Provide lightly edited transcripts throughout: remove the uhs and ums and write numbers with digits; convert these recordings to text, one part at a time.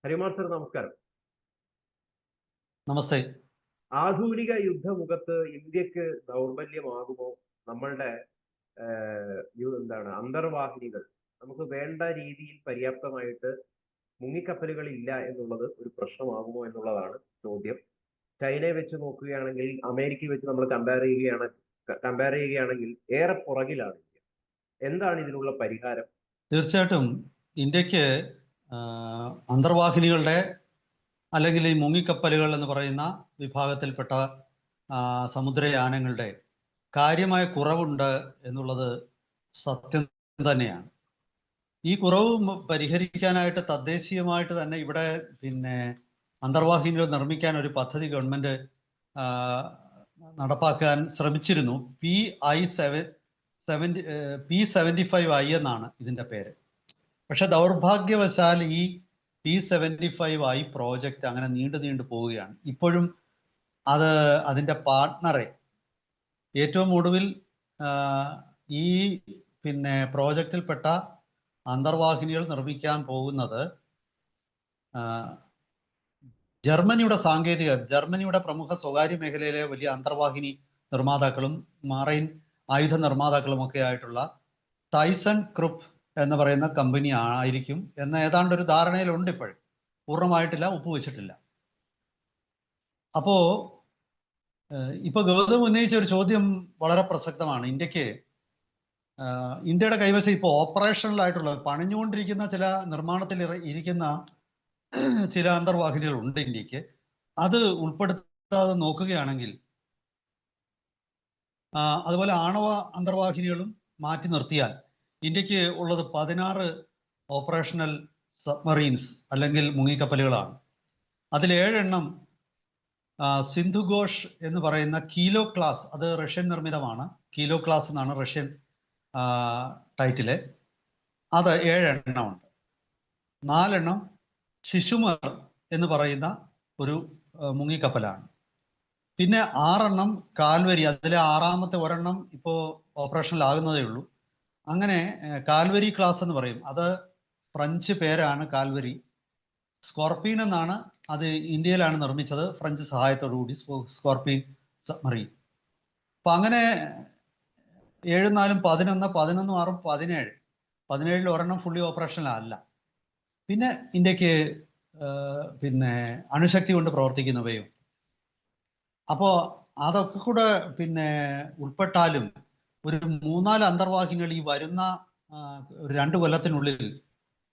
ഹരിമാൻ sir, നമസ്കാരം. നമസ്തേ. ആധുനിക യുദ്ധമുഖത്ത് ഇന്ത്യക്ക് ദൗർബല്യമാകുമോ? നമ്മളുടെ അന്തർവാഹിനികൾ നമുക്ക് വേണ്ട രീതിയിൽ പര്യാപ്തമായിട്ട് മുങ്ങിക്കപ്പലുകൾ ഇല്ല എന്നുള്ളത് ഒരു പ്രശ്നമാകുമോ എന്നുള്ളതാണ് ചോദ്യം. ചൈനയെ വെച്ച് നോക്കുകയാണെങ്കിൽ, അമേരിക്കയെ വെച്ച് നമ്മൾ കമ്പയർ ചെയ്യുകയാണെങ്കിൽ ഏറെ പുറകിലാണ് ഇന്ത്യ. എന്താണ് ഇതിനുള്ള പരിഹാരം? തീർച്ചയായിട്ടും ഇന്ത്യക്ക് അന്തർവാഹിനികളുടെ അല്ലെങ്കിൽ ഈ മുങ്ങിക്കപ്പലുകൾ എന്ന് പറയുന്ന വിഭാഗത്തിൽപ്പെട്ട സമുദ്രയാനങ്ങളുടെ കാര്യമായ കുറവുണ്ട് എന്നുള്ളത് സത്യം തന്നെയാണ്. ഈ കുറവ് പരിഹരിക്കാനായിട്ട് തദ്ദേശീയമായിട്ട് തന്നെ ഇവിടെ അന്തർവാഹിനികൾ നിർമ്മിക്കാൻ ഒരു പദ്ധതി ഗവൺമെന്റ് നടപ്പാക്കാൻ ശ്രമിച്ചിരുന്നു. P75I എന്നാണ് ഇതിന്റെ പേര്. പക്ഷെ ദൗർഭാഗ്യവശാൽ ഈ P75I പ്രോജക്റ്റ് അങ്ങനെ നീണ്ടു പോവുകയാണ്. ഇപ്പോഴും അതിന്റെ പാർട്ട്ണറെ ഏറ്റവും ഒടുവിൽ ഈ പ്രോജക്റ്റിൽപ്പെട്ട അന്തർവാഹിനികൾ നിർമ്മിക്കാൻ പോകുന്നത് ജർമ്മനിയുടെ പ്രമുഖ സ്വകാര്യ മേഖലയിലെ വലിയ അന്തർവാഹിനി നിർമ്മാതാക്കളും മറൈൻ ആയുധ നിർമ്മാതാക്കളും ഒക്കെ ആയിട്ടുള്ള ടൈസൺ ക്രൂപ്പ് എന്ന് പറയുന്ന കമ്പനി ആയിരിക്കും എന്ന ഏതാണ്ട് ഒരു ധാരണയിലുണ്ട്. ഇപ്പോഴും പൂർണ്ണമായിട്ടില്ല, ഒപ്പുവെച്ചിട്ടില്ല. അപ്പോ ഇപ്പൊ ഗൗതം ഉന്നയിച്ച ഒരു ചോദ്യം വളരെ പ്രസക്തമാണ്. ഇന്ത്യയുടെ കൈവശം ഇപ്പോൾ ഓപ്പറേഷണലായിട്ടുള്ള പണിഞ്ഞുകൊണ്ടിരിക്കുന്ന ചില നിർമ്മാണത്തിൽ ഇരിക്കുന്ന ചില അന്തർവാഹിനികൾ ഉണ്ട് ഇന്ത്യക്ക്. അത് ഉൾപ്പെടുത്താതെ നോക്കുകയാണെങ്കിൽ, അതുപോലെ ആണവ അന്തർവാഹിനികളും മാറ്റി നിർത്തിയാൽ ഇന്ത്യക്ക് ഉള്ളത് 16 ഓപ്പറേഷണൽ സബ്മറീൻസ് അല്ലെങ്കിൽ മുങ്ങിക്കപ്പലുകളാണ്. അതിൽ 7 എണ്ണം സിന്ധു ഘോഷ് എന്ന് പറയുന്ന കീലോ ക്ലാസ്, അത് റഷ്യൻ നിർമ്മിതമാണ്. കീലോ ക്ലാസ് എന്നാണ് റഷ്യൻ ടൈറ്റില്. അത് 7 എണ്ണമുണ്ട്. 4 എണ്ണം ശിശുമർ എന്ന് പറയുന്ന ഒരു മുങ്ങിക്കപ്പലാണ്. പിന്നെ 6 എണ്ണം കാൽവരി, അതിലെ 6ാമത്തെ ഒരെണ്ണം ഇപ്പോൾ ഓപ്പറേഷനിലാകുന്നതേ ഉള്ളൂ. അങ്ങനെ കാൽവരി ക്ലാസ് എന്ന് പറയും. അത് ഫ്രഞ്ച് പേരാണ് കാൽവരി. സ്കോർപീൻ എന്നാണ്, അത് ഇന്ത്യയിലാണ് നിർമ്മിച്ചത് ഫ്രഞ്ച് സഹായത്തോടു കൂടി, സ്കോർപീൻ സബ്മറീൻ. അപ്പൊ അങ്ങനെ 7, 4, 11, 11, 6, 17. 17 ഒരെണ്ണം ഫുള്ളി ഓപ്പറേഷനല്ല. പിന്നെ ഇന്ത്യക്ക് അണുശക്തി കൊണ്ട് പ്രവർത്തിക്കുന്നവയും. അപ്പോ അതൊക്കെ കൂടെ ഉൾപ്പെട്ടാലും ഒരു 3-4 അന്തർവാഹിനികൾ ഈ വരുന്ന ഒരു 2 കൊല്ലത്തിനുള്ളിൽ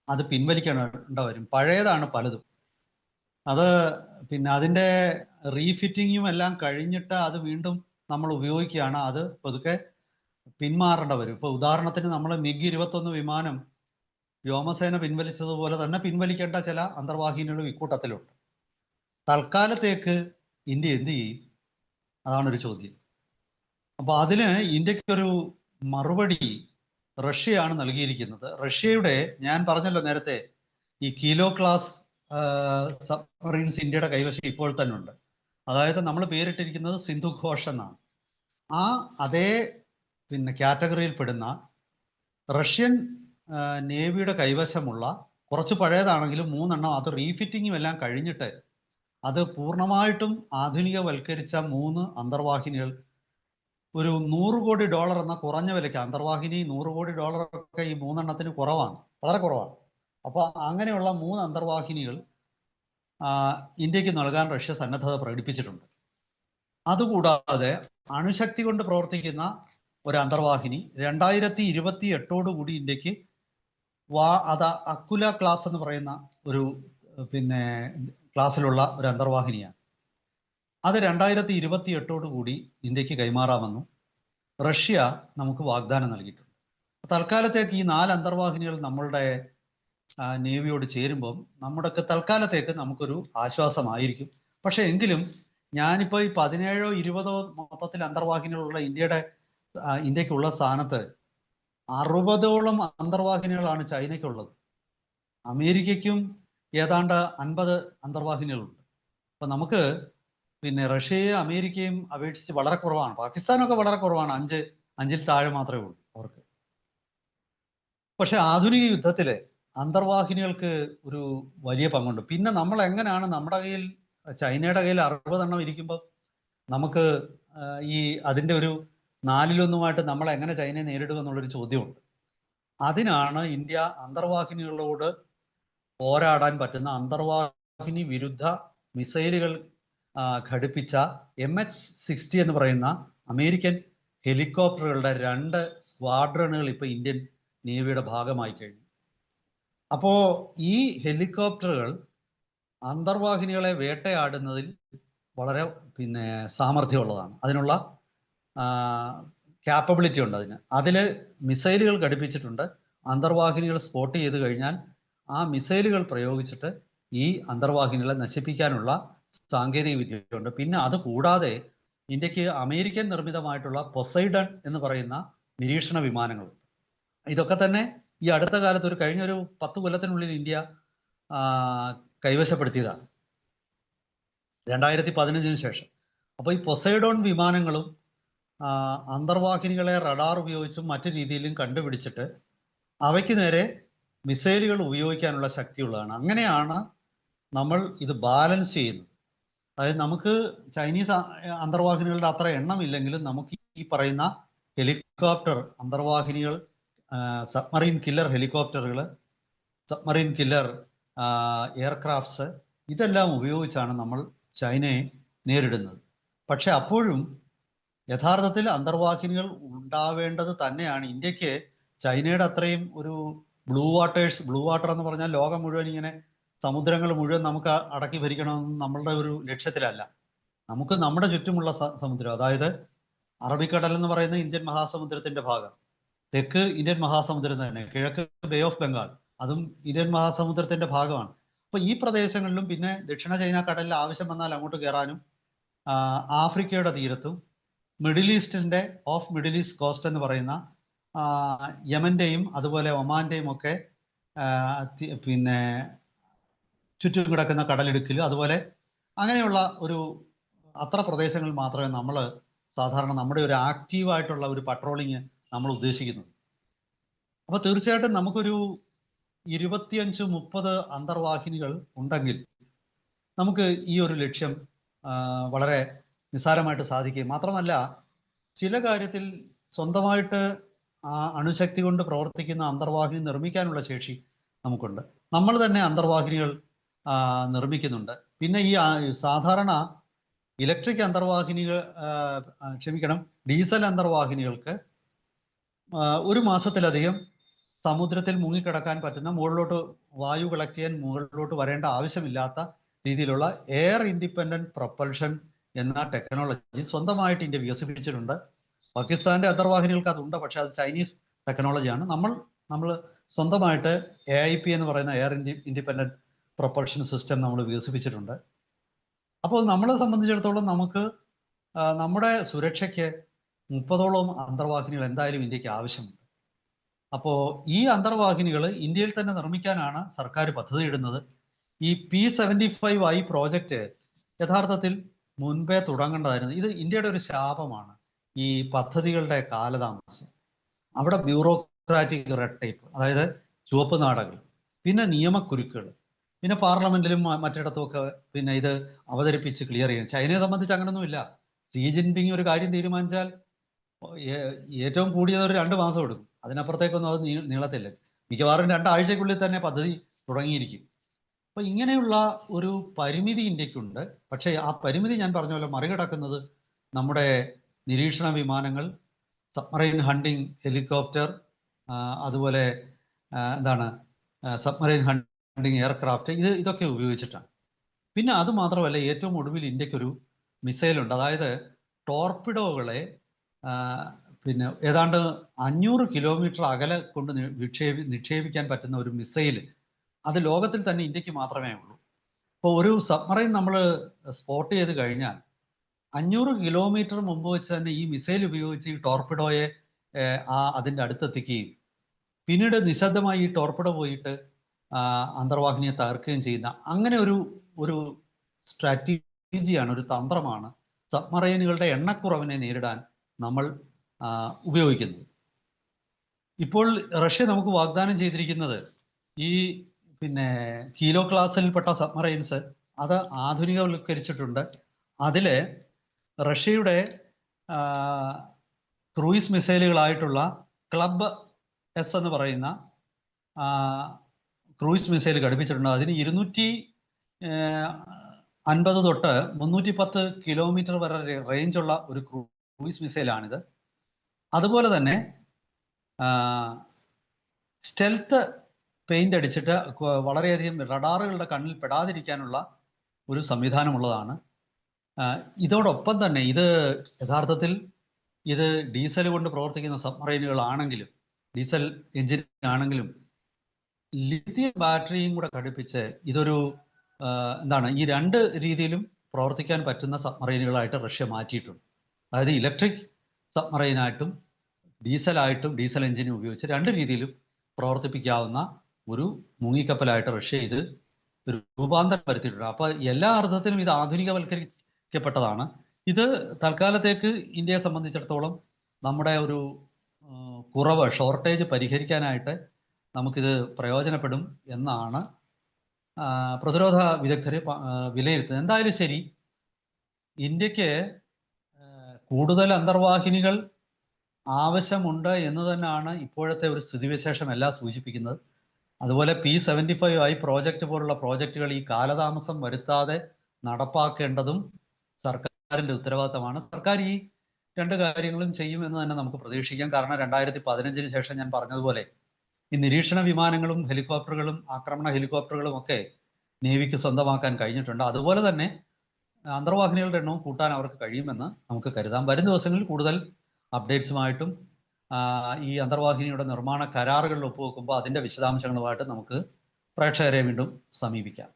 അത് പിൻവലിക്കേണ്ട വരും. പഴയതാണ് പലതും. അത് അതിന്റെ റീഫിറ്റിങ്ങും എല്ലാം കഴിഞ്ഞിട്ട് അത് വീണ്ടും നമ്മൾ ഉപയോഗിക്കുകയാണ്. അത് പതുക്കെ പിന്മാറേണ്ട വരും. ഇപ്പൊ ഉദാഹരണത്തിന് നമ്മൾ MiG-21 വിമാനം വ്യോമസേന പിൻവലിച്ചതുപോലെ തന്നെ പിൻവലിക്കേണ്ട ചില അന്തർവാഹിനികളും ഇക്കൂട്ടത്തിലുണ്ട്. തൽക്കാലത്തേക്ക് ഇന്ത്യ എന്ത് ചെയ്യും? അതാണൊരു ചോദ്യം. അപ്പൊ അതിന് ഇന്ത്യക്കൊരു മറുപടി റഷ്യയാണ് നൽകിയിരിക്കുന്നത്. റഷ്യയുടെ, ഞാൻ പറഞ്ഞല്ലോ നേരത്തെ, ഈ കീലോ ക്ലാസ് സബ്മറീൻസ് ഇന്ത്യയുടെ കൈവശം ഇപ്പോൾ തന്നെ ഉണ്ട്. അതായത് നമ്മൾ പേരിട്ടിരിക്കുന്നത് സിന്ധു ഘോഷ് എന്നാണ്. അതേ കാറ്റഗറിയിൽ പെടുന്ന റഷ്യൻ നേവിയുടെ കൈവശമുള്ള, കുറച്ച് പഴയതാണെങ്കിലും 3 എണ്ണം, അത് റീഫിറ്റിങ്ങും എല്ലാം കഴിഞ്ഞിട്ട് അത് പൂർണ്ണമായിട്ടും ആധുനികവൽക്കരിച്ച 3 അന്തർവാഹിനികൾ ഒരു $100 കോടി എന്ന കുറഞ്ഞ വിലയ്ക്ക്, അന്തർവാഹിനി $100 കോടി ഒക്കെ ഈ 3 എണ്ണത്തിന് കുറവാണ്, വളരെ കുറവാണ്. അപ്പൊ അങ്ങനെയുള്ള 3 അന്തർവാഹിനികൾ ഇന്ത്യക്ക് നൽകാൻ റഷ്യ സന്നദ്ധത പ്രകടിപ്പിച്ചിട്ടുണ്ട്. അതുകൂടാതെ അണുശക്തി കൊണ്ട് പ്രവർത്തിക്കുന്ന ഒരു അന്തർവാഹിനി 2028 കൂടി ഇന്ത്യക്ക് അക്കുല ക്ലാസ് എന്ന് പറയുന്ന ഒരു ക്ലാസ്സിലുള്ള ഒരു അന്തർവാഹിനിയാണ്. അത് 2028 കൂടി ഇന്ത്യക്ക് കൈമാറാമെന്നും റഷ്യ നമുക്ക് വാഗ്ദാനം നൽകിയിട്ടുണ്ട്. തൽക്കാലത്തേക്ക് ഈ 4 അന്തർവാഹിനികൾ നമ്മളുടെ നേവിയോട് ചേരുമ്പം നമ്മുടെയൊക്കെ തൽക്കാലത്തേക്ക് നമുക്കൊരു ആശ്വാസമായിരിക്കും. പക്ഷെ എങ്കിലും ഞാനിപ്പോൾ ഈ 17 or 20 മൊത്തത്തിൽ അന്തർവാഹിനികളുള്ള ഇന്ത്യക്കുള്ള സ്ഥാനത്ത് 60ഓളം അന്തർവാഹിനികളാണ് ചൈനയ്ക്കുള്ളത്. അമേരിക്കയ്ക്കും ഏതാണ്ട് 50 അന്തർവാഹിനികളുണ്ട്. അപ്പൊ നമുക്ക് റഷ്യയും അമേരിക്കയും അപേക്ഷിച്ച് വളരെ കുറവാണ്. പാകിസ്ഥാനൊക്കെ വളരെ കുറവാണ്, 5-ൽ താഴെ മാത്രമേ ഉള്ളൂ അവർക്ക്. പക്ഷെ ആധുനിക യുദ്ധത്തില് അന്തർവാഹിനികൾക്ക് ഒരു വലിയ പങ്കുണ്ട്. പിന്നെ നമ്മൾ എങ്ങനെയാണ് നമ്മുടെ കയ്യിൽ, ചൈനയുടെ കയ്യിൽ 60 എണ്ണം ഇരിക്കുമ്പോൾ നമുക്ക് ഈ അതിൻ്റെ ഒരു 1/4 നമ്മൾ എങ്ങനെ ചൈനയെ നേരിടും എന്നുള്ളൊരു ചോദ്യമുണ്ട്. അതിനാണ് ഇന്ത്യ അന്തർവാഹിനികളോട് പോരാടാൻ പറ്റുന്ന അന്തർവാഹിനി വിരുദ്ധ മിസൈലുകൾ ഘടിപ്പിച്ച MH-60 എന്ന് പറയുന്ന അമേരിക്കൻ ഹെലികോപ്റ്ററുകളുടെ 2 സ്ക്വാഡ്രണുകൾ ഇപ്പോൾ ഇന്ത്യൻ നേവിയുടെ ഭാഗമായി കഴിഞ്ഞു. അപ്പോൾ ഈ ഹെലികോപ്റ്ററുകൾ അന്തർവാഹിനികളെ വേട്ടയാടുന്നതിൽ വളരെ സാമർഥ്യമുള്ളതാണ്. അതിനുള്ള ക്യാപ്പബിലിറ്റി ഉണ്ട് അതിൽ മിസൈലുകൾ ഘടിപ്പിച്ചിട്ടുണ്ട്. അന്തർവാഹിനികൾ സ്പോട്ട് ചെയ്ത് കഴിഞ്ഞാൽ ആ മിസൈലുകൾ പ്രയോഗിച്ചിട്ട് ഈ അന്തർവാഹിനികളെ നശിപ്പിക്കാനുള്ള സാങ്കേതിക വിദ്യയുണ്ട്. പിന്നെ അത് കൂടാതെ ഇന്ത്യക്ക് അമേരിക്കൻ നിർമ്മിതമായിട്ടുള്ള പൊസൈഡൺ എന്ന് പറയുന്ന നിരീക്ഷണ വിമാനങ്ങളുണ്ട്. ഇതൊക്കെ തന്നെ ഈ അടുത്ത കാലത്ത് കഴിഞ്ഞൊരു 10 കൊല്ലത്തിനുള്ളിൽ ഇന്ത്യ കൈവശപ്പെടുത്തിയതാണ്, 2015 ശേഷം. അപ്പോൾ ഈ പൊസൈഡോൺ വിമാനങ്ങളും അന്തർവാഹിനികളെ റഡാർ ഉപയോഗിച്ചും മറ്റു രീതിയിലും കണ്ടുപിടിച്ചിട്ട് അവയ്ക്ക് നേരെ മിസൈലുകൾ ഉപയോഗിക്കാനുള്ള ശക്തിയുള്ളതാണ്. അങ്ങനെയാണ് നമ്മൾ ഇത് ബാലൻസ് ചെയ്യുന്നത്. അതായത് നമുക്ക് ചൈനീസ് അന്തർവാഹിനികളുടെ അത്ര എണ്ണമില്ലെങ്കിലും നമുക്ക് ഈ പറയുന്ന ഹെലികോപ്റ്റർ അന്തർവാഹിനികൾ, സബ്മറീൻ കില്ലർ ഹെലികോപ്റ്ററുകൾ, സബ്മറീൻ കില്ലർ എയർക്രാഫ്റ്റ്സ്, ഇതെല്ലാം ഉപയോഗിച്ചാണ് നമ്മൾ ചൈനയെ നേരിടുന്നത്. പക്ഷെ അപ്പോഴും യഥാർത്ഥത്തിൽ അന്തർവാഹിനികൾ ഉണ്ടാവേണ്ടത് തന്നെയാണ്. ഇന്ത്യക്ക് ചൈനയുടെ അത്രയും ഒരു ബ്ലൂ വാട്ടർ എന്ന് പറഞ്ഞാൽ ലോകം മുഴുവൻ ഇങ്ങനെ സമുദ്രങ്ങൾ മുഴുവൻ നമുക്ക് അടക്കി ഭരിക്കണമെന്ന് നമ്മളുടെ ഒരു ലക്ഷ്യത്തിലല്ല. നമുക്ക് നമ്മുടെ ചുറ്റുമുള്ള സമുദ്രം, അതായത് അറബിക്കടൽ എന്ന് പറയുന്ന ഇന്ത്യൻ മഹാസമുദ്രത്തിന്റെ ഭാഗം, തെക്ക് ഇന്ത്യൻ മഹാസമുദ്രം തന്നെ, കിഴക്ക് ബേ ഓഫ് ബംഗാൾ, അതും ഇന്ത്യൻ മഹാസമുദ്രത്തിന്റെ ഭാഗമാണ്. അപ്പോൾ ഈ പ്രദേശങ്ങളിലും പിന്നെ ദക്ഷിണ ചൈന കടലിൽ ആവശ്യം വന്നാൽ അങ്ങോട്ട് കയറാനും, ആഫ്രിക്കയുടെ തീരത്തും മിഡിൽ ഈസ്റ്റ് കോസ്റ്റ് എന്ന് പറയുന്ന യമന്റെയും അതുപോലെ ഒമാന്റെയും ഒക്കെ ചുറ്റും കിടക്കുന്ന കടലിടുക്കിലും അതുപോലെ അങ്ങനെയുള്ള അത്ര പ്രദേശങ്ങളിൽ മാത്രമേ നമ്മൾ സാധാരണ നമ്മുടെ ഒരു ആക്റ്റീവായിട്ടുള്ള ഒരു പട്രോളിങ് നമ്മൾ ഉദ്ദേശിക്കുന്നത്. അപ്പോൾ തീർച്ചയായിട്ടും നമുക്കൊരു 25-30 അന്തർവാഹിനികൾ ഉണ്ടെങ്കിൽ നമുക്ക് ഈ ഒരു ലക്ഷ്യം വളരെ നിസ്സാരമായിട്ട് സാധിക്കും. മാത്രമല്ല, ചില കാര്യത്തിൽ സ്വന്തമായിട്ട് അണുശക്തി കൊണ്ട് പ്രവർത്തിക്കുന്ന അന്തർവാഹിനി നിർമ്മിക്കാനുള്ള ശേഷി നമുക്കുണ്ട്. നമ്മൾ തന്നെ അന്തർവാഹിനികൾ നിർമ്മിക്കുന്നുണ്ട്. പിന്നെ ഈ സാധാരണ ഇലക്ട്രിക് അന്തർവാഹിനികൾ, ഡീസൽ അന്തർവാഹിനികൾക്ക് 1 മാസത്തിലധികം സമുദ്രത്തിൽ മുങ്ങിക്കിടക്കാൻ പറ്റുന്ന, മുകളിലോട്ട് വായു കളക്ട് ചെയ്യാൻ മുകളിലോട്ട് വരേണ്ട ആവശ്യമില്ലാത്ത രീതിയിലുള്ള എയർ ഇൻഡിപെൻഡന്റ് പ്രൊപ്പൽഷൻ എന്ന ടെക്നോളജി സ്വന്തമായിട്ട് ഇന്ത്യ വികസിപ്പിച്ചിട്ടുണ്ട്. പാകിസ്ഥാന്റെ അന്തർവാഹിനികൾക്ക് അതുണ്ട്, പക്ഷെ അത് ചൈനീസ് ടെക്നോളജിയാണ്. നമ്മൾ സ്വന്തമായിട്ട് AIP എന്ന് പറയുന്ന എയർ ഇൻഡിപെൻഡന്റ് പ്രൊപ്പൽഷൻ സിസ്റ്റം നമ്മൾ വികസിപ്പിച്ചിട്ടുണ്ട്. അപ്പോൾ നമ്മളെ സംബന്ധിച്ചിടത്തോളം നമുക്ക് നമ്മുടെ സുരക്ഷയ്ക്ക് 30ഓളം അന്തർവാഹിനികൾ എന്തായാലും ഇന്ത്യക്ക് ആവശ്യമുണ്ട്. അപ്പോൾ ഈ അന്തർവാഹിനികൾ ഇന്ത്യയിൽ തന്നെ നിർമ്മിക്കാനാണ് സർക്കാർ പദ്ധതിയിടുന്നത്. ഈ P-75I പ്രോജക്റ്റ് യഥാർത്ഥത്തിൽ മുൻപേ തുടങ്ങേണ്ടതായിരുന്നു. ഇത് ഇന്ത്യയുടെ ഒരു ശാപമാണ്, ഈ പദ്ധതികളുടെ കാലതാമസം. അവിടെ ബ്യൂറോക്രാറ്റിക് റെഡ് ടേപ്പ്, അതായത് ചുവപ്പ് നാടകൾ, പിന്നെ നിയമക്കുരുക്കുകൾ, പിന്നെ പാർലമെന്റിലും മറ്റിടത്തുമൊക്കെ പിന്നെ ഇത് അവതരിപ്പിച്ച് ക്ലിയർ ചെയ്യും. ചൈനയെ സംബന്ധിച്ച് അങ്ങനൊന്നുമില്ല. സി ജിൻപിങ് ഒരു കാര്യം തീരുമാനിച്ചാൽ ഏറ്റവും കൂടിയത് ഒരു 2 മാസം എടുക്കും, അതിനപ്പുറത്തേക്കൊന്നും അത് നീളത്തില്ല. മിക്കവാറും 2 ആഴ്ചക്കുള്ളിൽ തന്നെ പദ്ധതി തുടങ്ങിയിരിക്കും. അപ്പൊ ഇങ്ങനെയുള്ള ഒരു പരിമിതി ഇന്ത്യക്കുണ്ട്. പക്ഷേ ആ പരിമിതി ഞാൻ പറഞ്ഞ പോലെ മറികടക്കുന്നത് നമ്മുടെ നിരീക്ഷണ വിമാനങ്ങൾ, സബ്മറൈൻ ഹണ്ടിങ് ഹെലികോപ്റ്റർ, അതുപോലെ സബ്മറൈൻ ഹണ്ടിങ് എയർക്രാഫ്റ്റ്, ഇതൊക്കെ ഉപയോഗിച്ചിട്ടാണ്. പിന്നെ അത് മാത്രമല്ല, ഏറ്റവും ഒടുവിൽ ഇന്ത്യക്കൊരു മിസൈലുണ്ട്. അതായത് ടോർപിഡോകളെ പിന്നെ ഏതാണ്ട് 500 കിലോമീറ്റർ അകലെ കൊണ്ട് നിക്ഷേപിക്കാൻ പറ്റുന്ന ഒരു മിസൈൽ. അത് ലോകത്തിൽ തന്നെ ഇന്ത്യക്ക് മാത്രമേ ഉള്ളൂ. അപ്പോൾ ഒരു സബ്മറൈൻ നമ്മൾ സ്പോട്ട് ചെയ്ത് കഴിഞ്ഞാൽ 500 കിലോമീറ്റർ മുമ്പ് വെച്ച് തന്നെ ഈ മിസൈൽ ഉപയോഗിച്ച് ഈ ടോർപിഡോയെ അതിൻ്റെ അടുത്തെത്തിക്കുകയും പിന്നീട് നിശബ്ദമായി ഈ ടോർപിഡോ പോയിട്ട് അന്തർവാഹിനിയെ തകർക്കുകയും ചെയ്യുന്ന അങ്ങനെ ഒരു സ്ട്രാറ്റജിയാണ്, ഒരു തന്ത്രമാണ് സബ്മറൈനുകളുടെ എണ്ണക്കുറവിനെ നേരിടാൻ നമ്മൾ ഉപയോഗിക്കുന്നത്. ഇപ്പോൾ റഷ്യ നമുക്ക് വാഗ്ദാനം ചെയ്തിരിക്കുന്നത് ഈ പിന്നെ കീലോ ക്ലാസ്സിൽപ്പെട്ട സബ്മറൈൻസ് അത് ആധുനികവൽക്കരിച്ചിട്ടുണ്ട്. അതിൽ റഷ്യയുടെ ക്രൂയിസ് മിസൈലുകളായിട്ടുള്ള ക്ലബ് എസ് എന്ന് പറയുന്ന ക്രൂയിസ് മിസൈൽ ഘടിപ്പിച്ചിട്ടുണ്ട്. അതിന് 250 തൊട്ട് 310 കിലോമീറ്റർ വരെ റേഞ്ചുള്ള ഒരു ക്രൂയിസ് മിസൈലാണിത്. അതുപോലെ തന്നെ സ്റ്റെൽത്ത് പെയിന്റ് അടിച്ചിട്ട് വളരെയധികം റഡാറുകളുടെ കണ്ണിൽ പെടാതിരിക്കാനുള്ള ഒരു സംവിധാനമുള്ളതാണ്. ഇതോടൊപ്പം തന്നെ ഇത് യഥാർത്ഥത്തിൽ ഇത് ഡീസൽ കൊണ്ട് പ്രവർത്തിക്കുന്ന സബ്മറൈനുകളാണെങ്കിലും ഡീസൽ എഞ്ചിൻ ആണെങ്കിലും ലിഥിയം ബാറ്ററിയും കൂടെ ഘടിപ്പിച്ച് ഇതൊരു ഈ രണ്ട് രീതിയിലും പ്രവർത്തിക്കാൻ പറ്റുന്ന സബ്മറൈനുകളായിട്ട് റഷ്യ മാറ്റിയിട്ടുണ്ട്. അതായത് ഇലക്ട്രിക് സബ്മറൈനായിട്ടും ഡീസലായിട്ടും ഡീസൽ എഞ്ചിനും ഉപയോഗിച്ച് രണ്ട് രീതിയിലും പ്രവർത്തിപ്പിക്കാവുന്ന ഒരു മുങ്ങിക്കപ്പലായിട്ട് റഷ്യ ഇത് രൂപാന്തരം വരുത്തിയിട്ടുണ്ട്. അപ്പോൾ എല്ലാ അർത്ഥത്തിലും ഇത് ആധുനികവൽക്കരിക്കപ്പെട്ടതാണ്. ഇത് തൽക്കാലത്തേക്ക് ഇന്ത്യയെ സംബന്ധിച്ചിടത്തോളം നമ്മുടെ ഒരു കുറവ് ഷോർട്ടേജ് പരിഹരിക്കാനായിട്ട് നമുക്കിത് പ്രയോജനപ്പെടും എന്നാണ് പ്രതിരോധ വിദഗ്ധർ വിലയിരുത്തുന്നത്. എന്തായാലും ശരി, ഇന്ത്യക്ക് കൂടുതൽ അന്തർവാഹിനികൾ ആവശ്യമുണ്ട് എന്ന് തന്നെയാണ് ഇപ്പോഴത്തെ ഒരു സ്ഥിതിവിശേഷം എല്ലാം സൂചിപ്പിക്കുന്നത്. അതുപോലെ P-75I പ്രോജക്റ്റ് പോലുള്ള പ്രോജക്റ്റുകൾ ഈ കാലതാമസം വരുത്താതെ നടപ്പാക്കേണ്ടതും സർക്കാരിൻ്റെ ഉത്തരവാദിത്തമാണ്. സർക്കാർ ഈ രണ്ട് കാര്യങ്ങളും ചെയ്യുമെന്ന് തന്നെ നമുക്ക് പ്രതീക്ഷിക്കാം. കാരണം 2015 ശേഷം ഞാൻ പറഞ്ഞതുപോലെ ഈ നിരീക്ഷണ വിമാനങ്ങളും ഹെലികോപ്റ്ററുകളും ആക്രമണ ഹെലികോപ്റ്ററുകളും ഒക്കെ നേവിക്ക് സ്വന്തമാക്കാൻ കഴിഞ്ഞിട്ടുണ്ട്. അതുപോലെ തന്നെ അന്തർവാഹിനികളുടെ എണ്ണവും കൂട്ടാൻ അവർക്ക് കഴിയുമെന്ന് നമുക്ക് കരുതാം. വരും ദിവസങ്ങളിൽ കൂടുതൽ അപ്ഡേറ്റ്സുമായിട്ടും ഈ അന്തർവാഹിനിയുടെ നിർമ്മാണ കരാറുകളിൽ ഒപ്പുവെക്കുമ്പോൾ അതിൻ്റെ വിശദാംശങ്ങളുമായിട്ട് നമുക്ക് പ്രേക്ഷകരെ വീണ്ടും സമീപിക്കാം.